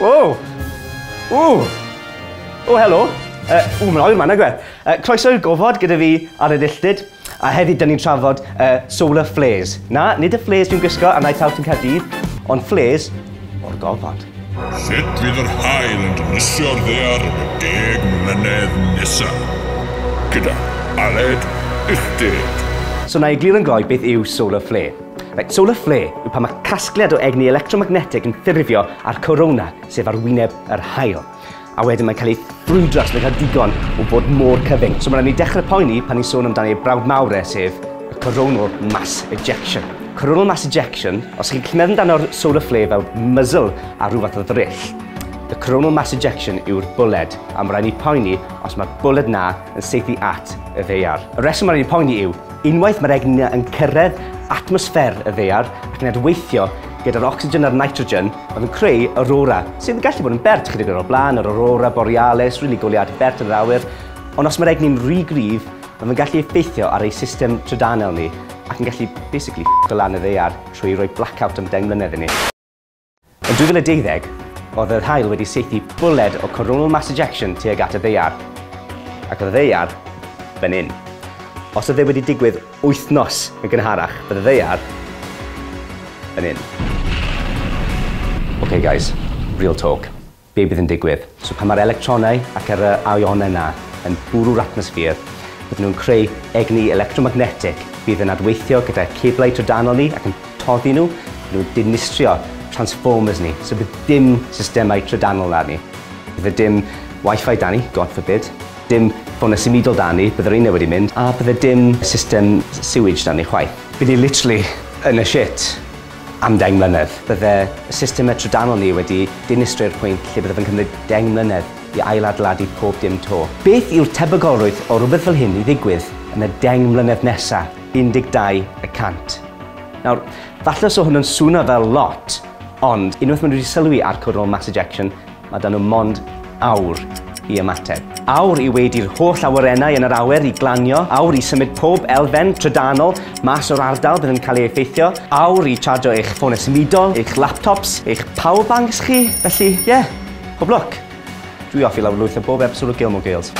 O! O! O, helo. Mae'n oer man, agwedd. Croeso i'r gofod gyda fi ar y dilltyd. A heddi, dyn ni'n trafod solar flares. Na, nid y flares dwi'n gwisgo a night out yn Caerdydd, ond flares o'r gofod. Sut fydd yr haul yn dynisio'r ddear 10 mlynedd nesaf? Gyda aled uchdyd. So na i glir yn gloi beth yw solar flare. Right, solar flare yw pan mae casgliad o egni electromagnetic yn ffurfio ar corona, sef ar wyneb yr haul. A wedyn mae'n cael ei ffrwydras, mae'n cael digon o bod mor cyfyng. So mae'n rhaid ni dechrau poeni pan ni'n sôn amdani ei brawd mawr sef y coronal mass ejection. Coronal mass ejection, os chi'n clymedd amdano'r solar flare fel muzzle a rhyw fath o ddryll, y coronal mass ejection yw'r bwled, a mae'n rhaid ni poeni os mae'r bwled na yn saethu at y ddaear. Y reswm mae'n rhaid ni poeni yw, unwaith mae'r egni yn cyrraedd atmosffer y ddaear ac yn edweithio gyda'r oxygen a'r nitrogen, oedd yn creu aurora, sydd yn gallu bod yn bert chydig o'r blaen, yr aurora borealis, rili goliad bert yn yr awyr, ond os mae'r egni'n rhy gryf, oedd yn gallu effeithio ar ei system trydanol ni, ac yn gallu, basically, o lan y ddaear trwy roi blackout am 10 mlynedd i ni. Yn 2012, oedd yr haul wedi saethu bwled o coronal mass ejection tuag at y ddaear, ac oedd y ddaear fan hyn. Os oedd e wedi digwydd wythnos yn gynharach, bydd y ddaear fan hyn. OK guys, real talk. Be bydd yn digwydd? So pan mae'r electronau ac yr ionau yna yn bwrw'r atmosffer, bydden nhw'n creu egni electromagnetic bydd yn adweithio gyda ceblau trydanol ni ac yn toddi nhw, nhw'n dinistrio transformers ni. So bydd dim systemau trydanol da ni. Bydd dim Wi-Fi da ni, God forbid. Dim ffôn symudol da ni, bydd yr un wedi mynd, a bydd dim system sewage da ni chwaith. Bydd ni literally yn y shit am 10 mlynedd. Bydde y systemau trydanol ni wedi dinistrio'r pwynt lle bydde fe'n cymryd 10 mlynedd i ailadladu pob dim to. Beth yw'r tebygolrwydd o rhywbeth fel hyn i ddigwydd yn y 10 mlynedd nesaf? 12%. Nawr, falle so hwn yn swnio fel lot, ond unwaith maen nhw wedi sylwi ar coronal mass ejection, mae dan nhw mond awr i ymateb. Awr i wedi'r holl awyrennau yn yr awyr i glanio, awr i symud pob elfen trydanol mas o'r ardal bydd yn cael ei effeithio, awr i chargio eich ffôn symudol, eich laptops, eich powerbanks chi. Felly, pob lwc. Dwi offi lawr lwyth o bob episode o Gilmore Girls.